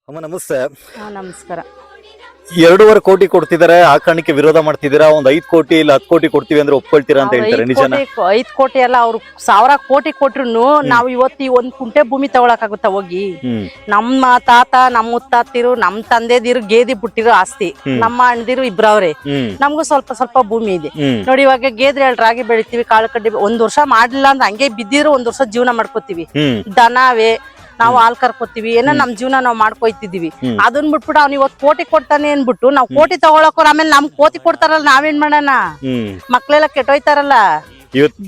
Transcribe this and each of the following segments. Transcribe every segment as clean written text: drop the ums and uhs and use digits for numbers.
ಅಮ್ಮ ನಮಸ್ತೆ. ನಮಸ್ಕಾರ. 2.5 ಕೋಟಿ ಕೊಡ್ತಿದ್ದಾರೆ, ಆ ಕಾರಣಕ್ಕೆ ವಿರೋಧ ಮಾಡ್ತಿದ್ದೀರಾ? ಒಂದ್ 5 ಕೋಟಿ ಇಲ್ಲ 10 ಕೋಟಿ ಕೊಡ್ತೀವಿ ಅಂದ್ರೆ ಒಪ್ಕೊಳ್ತೀರಾ ಅಂತ ಹೇಳ್ತಾರೆ, ನಿಜನಾ? 5 ಕೋಟಿ ಅಲ್ಲ, ಅವ್ರು 1000 ಕೋಟಿ ಕೊಟ್ರು ನಾವು ಇವತ್ತು ಒಂದ್ ಕುಂಟೆ ಭೂಮಿ ತಗೊಳಕಾಗುತ್ತಾ ಹೋಗಿ? ನಮ್ಮ ತಾತ ನಮ್ಮ ಮುತ್ತಾತಿರು ನಮ್ಮ ತಂದೆದಿರು ಗೇದಿ ಬಿಟ್ಟಿರೋ ಆಸ್ತಿ, ನಮ್ಮ ಅಣ್ಣದಿರು ಇಬ್ರವ್ರೆ, ನಮ್ಗೂ ಸ್ವಲ್ಪ ಸ್ವಲ್ಪ ಭೂಮಿ ಇದೆ ನೋಡಿ. ಇವಾಗ ಗೇದ್ರೆ ರಾಗಿ ಬೆಳಿತೀವಿ, ಕಾಳು ಕಡ್ಡಿ, ಒಂದ್ ವರ್ಷ ಮಾಡ್ಲಿಲ್ಲ ಅಂದ್ರೆ ಹಂಗೆ ಬಿದ್ದಿರೋ ಒಂದ್ ವರ್ಷ ಜೀವನ ಮಾಡ್ಕೋತೀವಿ. ದನವೇ ನಾವು ಹಾಲ್ ಕರ್ಕೋತೀವಿ, ಏನೋ ನಮ್ ಜೀವನ ನಾವ್ ಮಾಡ್ಕೊಯ್ತಿದೀವಿ. ಅದನ್ ಬಿಟ್ಬಿಟ್ಟು ಅವ್ನು ಇವತ್ತು ಕೋಟಿ ಕೊಡ್ತಾನೆ ಅನ್ಬಿಟ್ಟು ನಾವ್ ಕೋಟಿ ತಗೊಳಕೋರ್ ಆಮೇಲೆ ನಮ್ ಕೋಟಿ ಕೊಡ್ತಾರಲ್ಲ, ನಾವೇನ್ ಮಾಡೋಣ? ಮಕ್ಳೆಲ್ಲ ಕೆಟ್ಟೋಯ್ತಾರಲ್ಲ.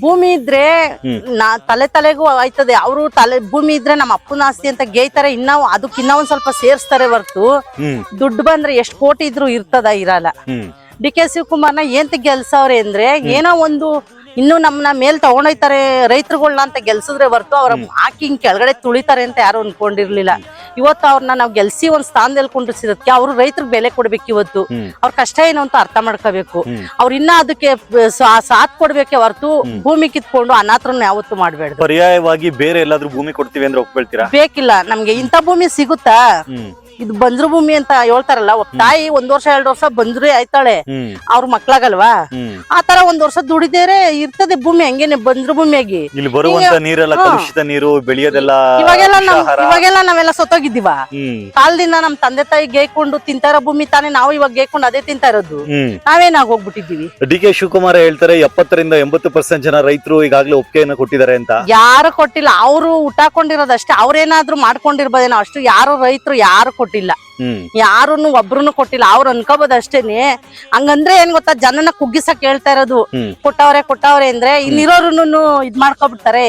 ಭೂಮಿ ಇದ್ರೆ ತಲೆ ತಲೆಗೂ ಆಯ್ತದೆ. ಅವರು ಭೂಮಿ ಇದ್ರೆ ನಮ್ಮ ಅಪ್ಪನ ಆಸ್ತಿ ಅಂತ ಗೇಯ್ತಾರೆ, ಅದಕ್ಕೆ ಒಂದ್ ಸ್ವಲ್ಪ ಸೇರ್ಸ್ತಾರೆ ಹೊರ್ತು ದುಡ್ಡು ಬಂದ್ರೆ ಎಷ್ಟ್ ಕೋಟಿ ಇದ್ರು ಇರ್ತದ? ಇರಲ್ಲ. ಡಿ.ಕೆ. ಶಿವಕುಮಾರ್ನ ಏನ್ ಗೆಲ್ಸವ್ರೆ ಅಂದ್ರೆ, ಏನೋ ಒಂದು ಇನ್ನು ನಮ್ನ ಮೇಲ್ ತಗೊಂಡೋಯ್ತಾರೆ ರೈತರುಗಳನ್ನ ಅಂತ ಗೆಲ್ಸಿದ್ರೆ ಹೊರ್ತು ಅವ್ರ ಹಾಕಿ ಹಿಂಗ್ ಕೆಳಗಡೆ ತುಳಿತಾರೆ ಅಂತ ಯಾರು ಅನ್ಕೊಂಡಿರ್ಲಿಲ್ಲ. ಇವತ್ತು ಅವ್ರನ್ನ ನಾವ್ ಗೆಲ್ಸಿ ಒಂದ್ ಸ್ಥಾನದಲ್ಲಿ ಕುಂಡ್ರಿಸಿದಕ್ಕೆ ಅವ್ರು ರೈತರಿಗೆ ಬೆಲೆ ಕೊಡ್ಬೇಕು. ಇವತ್ತು ಅವ್ರ ಕಷ್ಟ ಏನು ಅಂತ ಅರ್ಥ ಮಾಡ್ಕೋಬೇಕು. ಅವ್ರ ಇನ್ನ ಅದಕ್ಕೆ ಸಾಥ್ ಕೊಡ್ಬೇಕೆ ಹೊರ್ತು ಭೂಮಿ ಕಿತ್ಕೊಂಡು ಅನಾಥರನ್ನ ಯಾವತ್ತು ಮಾಡ್ಬೇಡ್ದು. ಪರ್ಯಾಯವಾಗಿ ಬೇರೆ ಎಲ್ಲಾದ್ರೂ ಭೂಮಿ ಕೊಡ್ತೀವಿ ಅಂದ್ರೆ ಒಪ್ಕೊಳ್ತೀರಾ? ಬೇಕಿಲ್ಲ ನಮ್ಗೆ ಇಂಥ ಭೂಮಿ ಸಿಗುತ್ತಾ? ಇದು ಬಂದ್ರು ಭೂಮಿ ಅಂತ ಹೇಳ್ತಾರಲ್ಲ, ಒಬ್ಬ ತಾಯಿ 1 ವರ್ಷ 2 ವರ್ಷ ಬಂದ್ರೆ ಆಯ್ತಾಳೆ, ಅವ್ರ ಮಕ್ಳಾಗಲ್ವಾ? ಆತರ 1 ವರ್ಷ ದುಡಿದೇರೆ ಇರ್ತದೆ ಭೂಮಿ, ಹಂಗೇನೆ ಬಂದ್ರು ಭೂಮಿಯಾಗಿ. ಇಲ್ಲಿ ಬರುವಂತ ನೀರೆಲ್ಲ ಕಲುಷಿತ ನೀರು, ಬೆಳೆಯೋದೆಲ್ಲ ಇವಾಗೆಲ್ಲ ನಾವೆಲ್ಲ ಸತ್ತೋಗಿದ್ದೀವ. ಕಾಲದಿಂದ ನಮ್ ತಂದೆ ತಾಯಿ ಗೇಯ್ಕೊಂಡು ತಿಂತಾ ಇರೋ ಭೂಮಿ ತಾನೇ ನಾವು ಇವಾಗ ಗೇಯ್ಕೊಂಡು ಅದೇ ತಿಂತಾ ಇರೋದು. ನಾವೇನಾಗ ಹೋಗ್ಬಿಟ್ಟಿದೀವಿ. ಡಿ.ಕೆ. ಶಿವಕುಮಾರ್ ಹೇಳ್ತಾರೆ 70% 80% ಜನ ರೈತರು ಈಗಾಗಲೇ ಒಪ್ಪಿಗೆಯನ್ನು ಕೊಟ್ಟಿದ್ದಾರೆ ಅಂತ. ಯಾರು ಕೊಟ್ಟಿಲ್ಲ, ಅವರು ಊಟಕೊಂಡಿರೋದಷ್ಟೇ. ಅವ್ರೇನಾದ್ರೂ ಮಾಡ್ಕೊಂಡಿರ್ಬೋದೇನೋ ಅಷ್ಟು. ಯಾರು ರೈತರು ಯಾರು ಕೊಟ್ಟಿಲ್ಲ, ಯಾರುನು ಒಬ್ರುನು ಕೊಟ್ಟಿಲ್ಲ. ಅವ್ರು ಅನ್ಕೋಬಹುದು ಅಷ್ಟೇನೆ. ಹಂಗಂದ್ರೆ ಏನ್ ಗೊತ್ತಾ, ಜನನ ಕುಗ್ಗಿಸಕ್ ಹೇಳ್ತಾ ಇರೋದು. ಕೊಟ್ಟವ್ರೆ ಅಂದ್ರೆ ಇನ್ನಿರೋರುನು ಇದ್ ಮಾಡ್ಕೊಬಿಡ್ತಾರೆ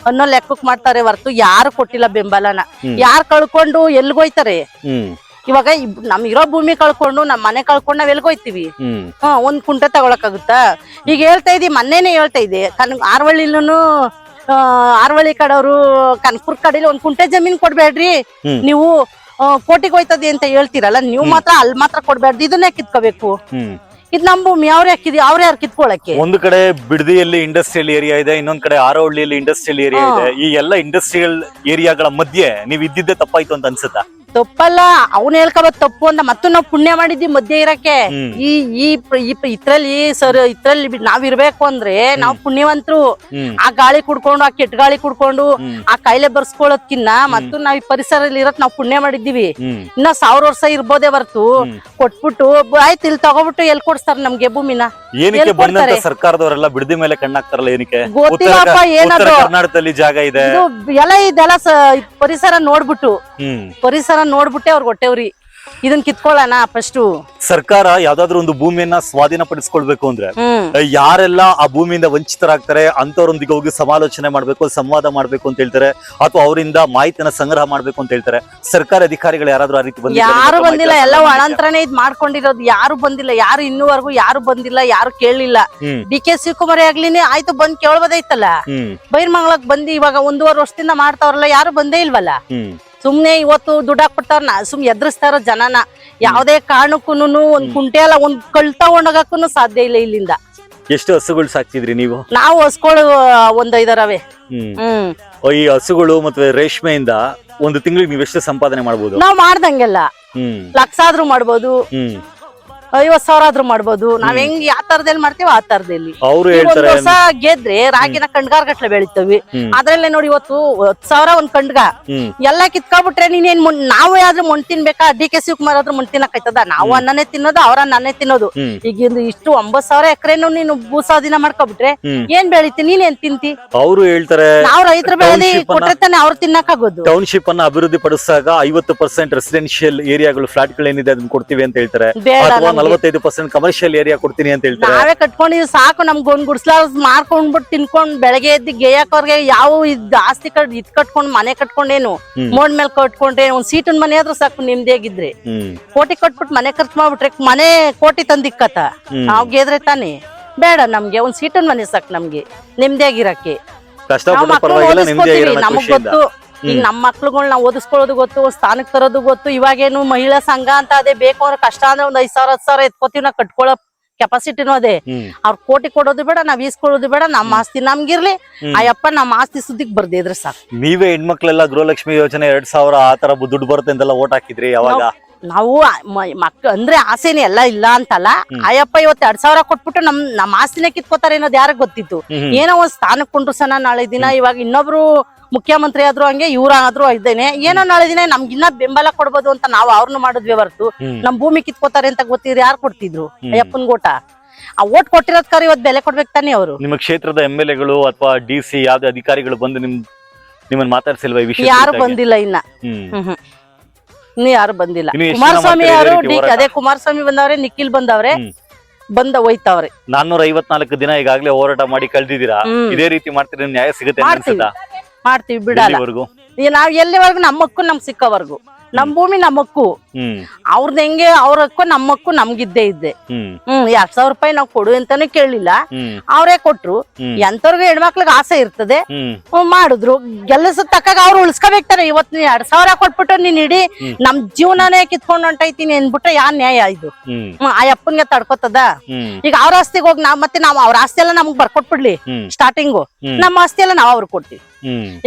ಅನ್ನೋ ಲೆಕ್ಕಕ್ ಮಾಡ್ತಾರೆ ಹೊರ್ತು ಯಾರು ಕೊಟ್ಟಿಲ್ಲ ಬೆಂಬಲನ. ಯಾರು ಕಳ್ಕೊಂಡು ಎಲ್ಗೋಯ್ತಾರೆ? ಇವಾಗ ನಮ್ ಇರೋ ಭೂಮಿ ಕಳ್ಕೊಂಡು ನಮ್ ಮನೆ ಕಳ್ಕೊಂಡು ನಾವ್ ಎಲ್ಗೋಯ್ತಿವಿ? ಒಂದ್ ಕುಂಟೆ ತಗೊಳಕಾಗುತ್ತಾ? ಈಗ ಹೇಳ್ತಾ ಇದೀವಿ, ಮೊನ್ನೆನೆ ಹೇಳ್ತಾ ಇದೆ, ಆರ್ವಳ್ಳಿ ಕಡೆಯವರು ಕನಕಪುರ ಕಡೆಯಲ್ಲಿ 1 ಕುಂಟೆ ಜಮೀನ್ ಕೊಡ್ಬೇಡ್ರಿ, ನೀವು ಕೋಟಿಗೆ ಹೋಯ್ತದೆ ಅಂತ ಹೇಳ್ತೀರಲ್ಲ, ನೀವು ಮಾತ್ರ ಅಲ್ಲಿ ಮಾತ್ರ ಕೊಡ್ಬೇಡ್ದು, ಇದನ್ನೇ ಕಿತ್ಕೋಬೇಕು. ಇದು ನಮ್ ಭೂಮಿ, ಅವ್ರ ಯಾರು ಕಿತ್ಕೊಳಕ್ಕೆ? ಒಂದು ಕಡೆ ಬಿಡದಿಯಲ್ಲಿ ಇಂಡಸ್ಟ್ರಿಯಲ್ ಏರಿಯಾ ಇದೆ, ಇನ್ನೊಂದ್ ಕಡೆ ಆರೋಹಳ್ಳಿಯಲ್ಲಿ ಇಂಡಸ್ಟ್ರಿಯಲ್ ಏರಿಯಾ ಇದೆ. ಈ ಎಲ್ಲ ಇಂಡಸ್ಟ್ರಿಯಲ್ ಏರಿಯಾಗಳ ಮಧ್ಯೆ ನೀವ್ ಇದ್ದಿದ್ದೆ ತಪ್ಪಾಯ್ತು ಅಂತ ಅನ್ಸುತ್ತಾ? ತಪ್ಪಲ್ಲ, ಅವ್ನು ಹೇಳ್ಕೋಬತ್ ತಪ್ಪು ಅಂತ. ಮತ್ತು ನಾವು ಪುಣ್ಯ ಮಾಡಿದ್ವಿ ಮಧ್ಯೆ ಇರಕ್ಕೆ. ಇದ್ರಲ್ಲಿ ನಾವಿರ್ಬೇಕು ಅಂದ್ರೆ ನಾವು ಪುಣ್ಯವಂತರು. ಆ ಗಾಳಿ ಕುಡ್ಕೊಂಡು, ಆ ಕೆಟ್ಟ ಗಾಳಿ ಕುಡ್ಕೊಂಡು, ಆ ಕಾಯಿಲೆ ಬರ್ಸ್ಕೊಳ್ಳೋದ್ಕಿನ್ನ ಮತ್ತು ನಾವ್ ಈ ಪರಿಸರದಲ್ಲಿ ಇರಕ್ ನಾವು ಪುಣ್ಯ ಮಾಡಿದ್ದೀವಿ. ಇನ್ನ 1000 ವರ್ಷ ಇರ್ಬೋದೇ ಹೊರ್ತು ಕೊಟ್ಬಿಟ್ಟು ಆಯ್ತು ಇಲ್ಲಿ ತಗೋಬಿಟ್ಟು ಎಲ್ ಕೊಡ್ಸ್ತಾರ ನಮ್ಗೆ ಭೂಮಿನ? ಏನಕ್ಕೆ ಬಂದಂತ ಸರ್ಕಾರದವರೆಲ್ಲ ಬಿಡದಿ ಮೇಲೆ ಕಣ್ಣಾಕ್ತಾರಲ್ಲ, ಏನಕ್ಕೆ? ಗೊತ್ತಿಲ್ಲಪ್ಪ ಏನದು. ಕರ್ನಾಟಕದಲ್ಲಿ ಜಾಗ ಇದೆ, ಇದೆಲ್ಲ ಪರಿಸರ ನೋಡ್ಬಿಟ್ಟೆ ಅವ್ರಿಗೆ ಹೊಟ್ಟೆವ್ರಿ. ಇದನ್ ಕಿತ್ಕೊಳ್ಳೋಣ ಫಸ್ಟ್. ಸರ್ಕಾರ ಯಾವ್ದಾದ್ರು ಒಂದು ಭೂಮಿಯನ್ನ ಸ್ವಾಧೀನ ಪಡಿಸ್ಕೊಳ್ಬೇಕು ಅಂದ್ರೆ ಯಾರೆಲ್ಲ ಆ ಭೂಮಿಯಿಂದ ವಂಚಿತರಾಗ್ತಾರೆ ಅಂತವ್ರೊಂದಿಗೆ ಹೋಗಿ ಸಮಾಲೋಚನೆ ಮಾಡ್ಬೇಕು, ಸಂವಾದ ಮಾಡ್ಬೇಕು ಅಂತ ಹೇಳ್ತಾರೆ, ಅಥವಾ ಅವರಿಂದ ಮಾಹಿತಿನ ಸಂಗ್ರಹ ಮಾಡ್ಬೇಕು ಅಂತ ಹೇಳ್ತಾರೆ. ಸರ್ಕಾರಿ ಅಧಿಕಾರಿಗಳು ಯಾರಾದ್ರೂ ಆ ರೀತಿ ಯಾರು ಬಂದಿಲ್ಲ, ಎಲ್ಲ ಒಳಂತರನೇ ಇದ್ ಮಾಡ್ಕೊಂಡಿರೋದು. ಯಾರು ಬಂದಿಲ್ಲ, ಯಾರು ಇನ್ನೂವರೆಗೂ ಯಾರು ಬಂದಿಲ್ಲ, ಯಾರು ಕೇಳಲಿಲ್ಲ. ಡಿ.ಕೆ. ಶಿವಕುಮಾರ್ ಆಗ್ಲಿನೇ ಆಯ್ತು ಬಂದ್ ಕೇಳ್ಬೋದೈತಲ್ಲ. ಬೈರ್ಮಂಗ್ಳಕ್ ಬಂದು ಇವಾಗ 1.5 ವರ್ಷದಿಂದ ಮಾಡ್ತಾವ್ರಲ್ಲ, ಯಾರು ಬಂದೇ ಇಲ್ವಲ್ಲ. ಸುಮ್ನೆ ಇವತ್ತು ದುಡ್ಡು ಹಾಕ್ಬಿಡ್ತಾರ, ಸುಮ್ನೆ ಎದುರಿಸ್ತಾರ ಜನನ. ಯಾವ್ದೇ ಕಾರಣಕ್ಕೂ ಒಂದ್ ಕುಂಟೆ ಅಲ್ಲ, ಒಂದ್ ಕಳ್ ತಗೊಂಡೋಗಕ್ಕೂ ಸಾಧ್ಯ ಇಲ್ಲ ಇಲ್ಲಿಂದ. ಎಷ್ಟು ಹಸುಗಳು ಸಾಕ್ತಿದ್ರಿ ನೀವು? ನಾವು ಹಸುಗಳು ಒಂದ್ 5 ಅರವೆ. ಈ ಹಸುಗಳು ಮತ್ತೆ ರೇಷ್ಮೆಯಿಂದ ಒಂದು ತಿಂಗಳಿಗೆ ನೀವು ಎಷ್ಟು ಸಂಪಾದನೆ ಮಾಡ್ಬೋದು? ನಾವ್ ಮಾಡ್ದಂಗೆಲ್ಲ ಲಕ್ಷ ಆದ್ರೂ ಮಾಡ್ಬೋದು, 50,000 ಆದ್ರೂ ಮಾಡ್ಬೋದು. ನಾವ್ ಹೆಂಗ್ ಯಾವ ತರದಲ್ಲಿ ಮಾಡ್ತೀವಿ ಆ ತರದಲ್ಲಿ. ಒಂದ್ ವರ್ಷ ಗೆದ್ರೆ ರಾಗಿನ ಕಂಡ್ಗಾರ್ ಗಟ್ಲೆ ಬೆಳಿತೀವಿ. ಅದ್ರಲ್ಲೇ ನೋಡಿ ಇವತ್ತು 10,000 ಒಂದ್ ಕಂಡ್ಗ. ಎಲ್ಲ ಕಿತ್ಕೊಬಿಟ್ರೆ ನೀನೇನ್ ನಾವು ಯಾವ್ದು ಮೊಣ್ ತಿನ್ಬೇಕಾ? ಡಿ.ಕೆ. ಶಿವಕುಮಾರ್ ಆದ್ರೂ ಮೊಣ್ ತಿನ್ನಕಾಯ್ತದ? ನಾವು ಅನ್ನನೇ ತಿನ್ನೋದು, ಅವ್ರ ಅನ್ನನೇ ತಿನ್ನೋದು. ಈಗ ಇಷ್ಟು 9,000 ಎಕರೆನು ನೀನು ಭೂಸ್ವಾಧೀನ ಮಾಡ್ಕೊಬಿಟ್ರೆ ಏನ್ ಬೆಳಿತಿ? ನೀನೇನ್ ತಿಂತಿ? ಅವ್ರು ಹೇಳ್ತಾರೆ ನಾವ್ ರೈತರು ಬೆಳೆದಿ ಕೊಟ್ರೆ ತಾನೆ ಅವ್ರು ತಿನ್ನಕಾಗೋದು. ಟೌನ್ಶಿಪ್ ಅನ್ನ ಅಭಿವೃದ್ಧಿ ಪಡಿಸಿದಾಗ 50% ರೆಸಿಡೆನ್ಶಿಯಲ್ ಏರಿಯಾಗಳು, ಫ್ಲಾಟ್ ಗಳೇನಿದೆ ಅದನ್ನ ಕೊಡ್ತೀವಿ ಅಂತ ಹೇಳ್ತಾರೆ. 45% ಕಮರ್ಷಿಯಲ್ ಏರಿಯಾ ಕೊಡ್ತೀನಿ ಅಂತ ಹೇಳ್ತಾರೆ. ನಾವೇ ಕಟ್ಕೊಂಡಿವಿ ಸಾಕು, ನಮ್ಗೆ ಒಂದ್ ಗುಡ್ಸ್ಲಾ ಮಾರ್ಕೊಂಡ್ಬಿಟ್ಟು ತಿನ್ಕೊಂಡ್ ಬೆಳಗ್ಗೆ ಎದ್ದು ಗೇಯಕೋರ್ಗೆ ಯಾವ ಆಸ್ತಿ ಇದ್ ಕಟ್ಕೊಂಡ್ ಮನೆ ಕಟ್ಕೊಂಡೇನು ಮೋಡ್ ಮೇಲೆ ಕಟ್ಕೊಂಡ್ರೆ ಒಂದ್ ಸೀಟನ್ ಮನೆ ಆದ್ರೂ ಸಾಕು ನಿಮ್ದೇಗಿದ್ರೆ. ಕೋಟಿ ಕಟ್ಬಿಟ್ಟು ಮನೆ ಖರ್ಚು ಮಾಡ್ಬಿಟ್ರೆ ಮನೆ ಕೋಟಿ ತಂದಿಕ್ಕತ್ತ. ನಾವ್ ಗೆದ್ರೆ ತಾನೆ ಬೇಡ, ನಮ್ಗೆ ಒಂದ್ ಸೀಟನ್ ಮನೆ ಸಾಕು ನಮ್ಗೆ ನಿಮ್ದೇಗಿರಕ್ಕೆ. ನಮಗ್ ಗೊತ್ತು, ಈಗ ನಮ್ಮ ಮಕ್ಳುಗಳನ್ನ ಓದಿಸ್ಕೊಳ್ಳೋದು ಗೊತ್ತು, ಸ್ಥಾನಕ್ ತರೋದು ಗೊತ್ತು. ಇವಾಗೇನು ಮಹಿಳಾ ಸಂಘ ಅಂತ ಅದೇ ಬೇಕು ಅಂದ್ರೆ ಕಷ್ಟ ಅಂದ್ರೆ ಒಂದ್ 5,000 10,000 ಎತ್ಕೋತೀವಿ, ನಾ ಕಟ್ಕೊಳ್ಳೋ ಕೆಪಾಸಿಟಿನೂ ಅದೇ. ಅವ್ರ ಕೋಟಿ ಕೊಡೋದು ಬೇಡ, ನಾವ್ ಈಸ್ಕೊಳ್ಳೋದು ಬೇಡ, ನಮ್ಮ ಆಸ್ತಿ ನಮ್ಗಿರ್ಲಿ, ಅಯ್ಯಪ್ಪ ನಮ್ಮ ಆಸ್ತಿ ಸುದ್ದಿಗ್ ಬರ್ದೇ ಇದ್ರೆ ಸಾಕು. ನೀವೇ ಹೆಣ್ಮಕ್ಳೆಲ್ಲ ಗೃಹಲಕ್ಷ್ಮಿ ಯೋಜನೆ 2000 ಆ ತರ ದುಡ್ಡು ಬರುತ್ತೆ ಅಂತೆಲ್ಲ ಓಟ್ ಹಾಕಿದ್ರಿ ಯಾವಾಗ? ನಾವು ಅಂದ್ರೆ ಆಸೆನೆ ಎಲ್ಲ ಇಲ್ಲ ಅಂತಲ್ಲ, ಅಯ್ಯಪ್ಪ ಇವತ್ತು 2000 ಕೊಟ್ಬಿಟ್ಟು ನಮ್ಮ ಆಸ್ತಿನೇ ಕಿತ್ಕೋತಾರೆ ಅನ್ನೋದು ಯಾರಿಗ್ ಗೊತ್ತಿತ್ತು? ಏನೋ ಒಂದ್ ಸ್ಥಾನಕ್ಕೆ ಕುಂಡ್ರಸನ ನಾಳೆ ದಿನ. ಇವಾಗ ಇನ್ನೊಬ್ರು ಮುಖ್ಯಮಂತ್ರಿ ಆದ್ರೂ ಹಂಗೆ, ಇವ್ರಾದ್ರೂ ಇದ್ದೇನೆ, ಏನೋ ನಾಳೆ ದಿನ ನಮ್ಗಿನ್ನ ಬೆಂಬಲ ಕೊಡ್ಬೋದು ಅಂತ ನಾವು ಅವ್ರನ್ನ ಮಾಡಿದ್ವಿ ಹೊರತು ನಮ್ ಭೂಮಿ ಕಿತ್ಕೋತಾರೆ ಅಂತ ಗೊತ್ತಿದ್ರೆ ಯಾರು ಕೊಡ್ತಿದ್ರು ಅಯ್ಯಪ್ಪನ್ ಓಟ? ಆ ಓಟ್ ಕೊಟ್ಟಿರೋದ್ಕಾರ ಇವತ್ತು ಬೆಲೆ ಕೊಡ್ಬೇಕು ತಾನೆ ಅವರು. ನಿಮ್ಮ ಕ್ಷೇತ್ರದ MLA ಗಳು ಅಥವಾ DC ಯಾವ್ದೇ ಅಧಿಕಾರಿಗಳು ಬಂದು ನಿಮ್ಮನ್ನ ಮಾತಾಡ್ಸಿಲ್ವಾ ಈ ವಿಷಯ? ಯಾರು ಬಂದಿಲ್ಲ ಇನ್ನ. ಇನ್ನು ಯಾರು ಬಂದಿಲ್ಲ. ಕುಮಾರಸ್ವಾಮಿ ಅವರು ಅದೇ ಕುಮಾರಸ್ವಾಮಿ ಬಂದವ್ರೆ, ನಿಖಿಲ್ ಬಂದವ್ರೆ, ಬಂದ ಹೋಯ್ತವ್ರೆ. 454 ದಿನ ಈಗಾಗಲೇ ಹೋರಾಟ ಮಾಡಿ ಕಳ್ದಿದ್ದೀರಾ. ಇದೇ ರೀತಿ ಮಾಡ್ತೀರಿ, ನ್ಯಾಯ ಸಿಗುತ್ತೆ ಅನ್ಸುತ್ತಾ? ಮಾಡ್ತೀವಿ, ಬಿಡಲ್ಲ. ನಾವ್ ಎಲ್ಲಿವರೆಗೂ ನಮ್ಮಕ್ಕೂ ನಮ್ಗ್ ಸಿಕ್ಕವರೆಗೂ, ನಮ್ ಭೂಮಿ ನಮ್ಮಕ್ಕು, ಅವ್ರದ್ದು ಹೆಂಗೆ ಅವ್ರಕ್ಕೂ ನಮ್ಮಕ್ಕೂ ನಮ್ಗಿದ್ದೇ ಇದ್ದೆ. 2000 ರೂಪಾಯಿ ನಾವ್ ಕೊಡು ಅಂತಾನು ಕೇಳಲಿಲ್ಲ, ಅವ್ರೇ ಕೊಟ್ರು. ಎಂತವ್ರಿಗೂ ಹೆಣ್ಮಕ್ಳಿಗೆ ಆಸೆ ಇರ್ತದೆ, ಮಾಡಿದ್ರು. ಗೆಲ್ಲಸ ತಕ್ಕಾಗ ಅವ್ರು ಉಳ್ಸ್ಕೋಬೇಕಾರೆ. ಇವತ್ತು 2000 ಕೊಟ್ಬಿಟ್ಟು ನೀನ್ ಇಡೀ ನಮ್ ಜೀವನನೇ ಕಿತ್ಕೊಂಡ್ ಹೊಂಟೈತೀನಿ ಅಂದ್ಬಿಟ್ರೆ ಯಾನ್ ನ್ಯಾಯ ಇದು? ಆ ಅಪ್ಪನ್ಗೆ ತಡ್ಕೋತದ? ಈಗ ಅವ್ರ ಆಸ್ತಿಗೆ ಹೋಗಿ ನಾವು ಅವ್ರ ಆಸ್ತಿ ಎಲ್ಲ ನಮ್ಗ್ ಬರ್ಕೊಟ್ಬಿಡ್ಲಿ ಸ್ಟಾರ್ಟಿಂಗು, ನಮ್ಮ ಆಸ್ತಿ ಎಲ್ಲ ನಾವ್ ಅವ್ರಿಗೆ ಕೊಡ್ತೀವಿ.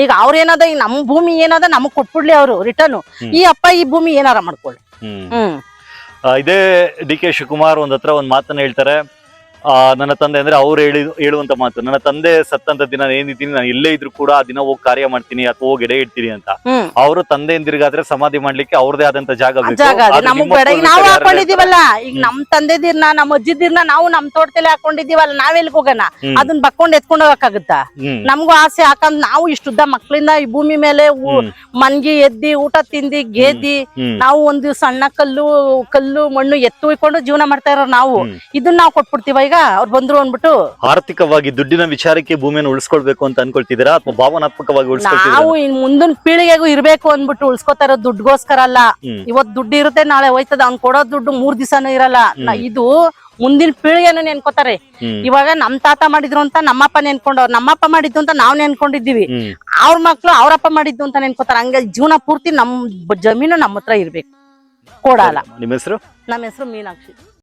ಈಗ ಅವ್ರೇನದ ನಮ್ ಭೂಮಿ ಏನದ ನಮಗ್ ಕೊಟ್ಬಿಡ್ಲಿ ಅವರು ರಿಟರ್ನ್. ಈ ಅಪ್ಪ ಈ ಭೂಮಿ ಏನಾರ ಮಾಡ್ಕೊಳ್ಳಿ. ಇದೇ DK ಶಿವಕುಮಾರ್ ಒಂದ್ ಮಾತನ್ನ ಹೇಳ್ತಾರೆ. ನನ್ನ ತಂದೆ ಅಂದ್ರೆ ಅವ್ರು ಹೇಳುವಂತ ಮಾತು, ನನ್ನ ತಂದೆ ಸತ್ತಂತ ದಿನ ಏನಿದ್ದೀನಿ, ನಾನು ಎಲ್ಲೇ ಇದ್ರು ಕೂಡ ಆ ದಿನ ಹೋಗಿ ಕಾರ್ಯ ಮಾಡ್ತೀನಿ ಅಥವಾ ಹೋಗಿ ಎಡೆ ಇಡ್ತೀನಿ ಅಂತ. ಅವರು ತಂದೆಯಿಂದಿರಿಗಾದ್ರೆ ಸಮಾಧಿ ಮಾಡ್ಲಿಕ್ಕೆ ಅವ್ರದೇ ಆದಂತ ಜಾಗ ನಾವು ಹಾಕೊಂಡಿದೀವಲ್ಲ. ಈಗ ನಮ್ ತಂದೆದಿರ್ನ ನಮ್ ಅಜ್ಜಿದಿರ್ನ ನಾವು ನಮ್ ತೋಟದಲ್ಲಿ ಹಾಕೊಂಡಿದೀವಲ್ಲ, ನಾವೆಲ್ಗ್ ಹೋಗೋಣ? ಅದನ್ನ ಬಕ್ಕೊಂಡ್ ಎತ್ಕೊಂಡ್ ಹೋಗಕ್ಕಾಗುತ್ತಾ? ನಮ್ಗೂ ಆಸೆ ಹಾಕಂದ್ ನಾವು ಇಷ್ಟುದ್ದ ಮಕ್ಳಿಂದ ಈ ಭೂಮಿ ಮೇಲೆ ಮನ್ಗಿ ಎದ್ದಿ ಊಟ ತಿಂದಿ ಗೆದ್ದಿ ನಾವು ಒಂದು ಸಣ್ಣ ಕಲ್ಲು ಮಣ್ಣು ಎತ್ತು ಹೊಯ್ಕೊಂಡು ಜೀವನ ಮಾಡ್ತಾ ಇರೋ ನಾವು ಇದನ್ನ ನಾವು ಕೊಟ್ಬಿಡ್ತೀವ. ಈಗ ಅವ್ರು ಬಂದ್ರು ಅಂದ್ಬಿಟ್ಟು ಆರ್ಥಿಕವಾಗಿ ದುಡ್ಡಿನ ವಿಚಾರಕ್ಕೆ ಭೂಮಿಯನ್ನು ಉಳಿಸ್ಕೊಳ್ಬೇಕು ಅಂತ ಅನ್ಕೊಳ್ತಿದ್ದೀರಾ ಅಥವಾ ಭಾವನಾತ್ಮಕವಾಗಿ ಉಳಿಸ್ಕೊಳ್ತಿದ್ದೀರಾ? ನಾವು ಮುಂದಿನ ಪೀಳಿಗೆಗೂ ಇರ್ಬೇಕು ಅಂದ್ಬಿಟ್ಟು ಉಳಿಸ್ಕೊತಾ ಇರೋ ದುಡ್ಗೋಸ್ಕರ ಅಲ್ಲ. ಇವತ್ ದುಡ್ಡು ಇರುತ್ತೆ, ನಾಳೆ ಹೋಯ್ತದ. ಅವ್ನ್ ಕೊಡೋ ದುಡ್ಡು 3 ದಿವಸನೂ ಇರಲ್ಲ. ಇದು ಮುಂದಿನ ಪೀಳಿಗೆನೂ ನೆನ್ಕೋತಾರೆ. ಇವಾಗ ನಮ್ ತಾತ ಮಾಡಿದ್ರು ಅಂತ ನಮ್ಮಪ್ಪ ನೆನ್ಕೊಂಡವ್ರು, ನಮ್ಮಪ್ಪ ಮಾಡಿದ್ದು ಅಂತ ನಾವ್ ನೆನ್ಕೊಂಡಿದೀವಿ. ಅವ್ರ ಮಕ್ಳು ಅವ್ರಪ್ಪ ಮಾಡಿದ್ದು ಅಂತ ನೆನ್ಕೋತಾರ. ಹಂಗ ಜೀವನ ಪೂರ್ತಿ ನಮ್ ಜಮೀನು ನಮ್ಮ ಹತ್ರ ಇರ್ಬೇಕು, ಕೊಡಲ್ಲ. ನಿಮ್ಮ ಹೆಸರು? ನಮ್ಮ ಹೆಸರು ಮೀನಾಕ್ಷಿ.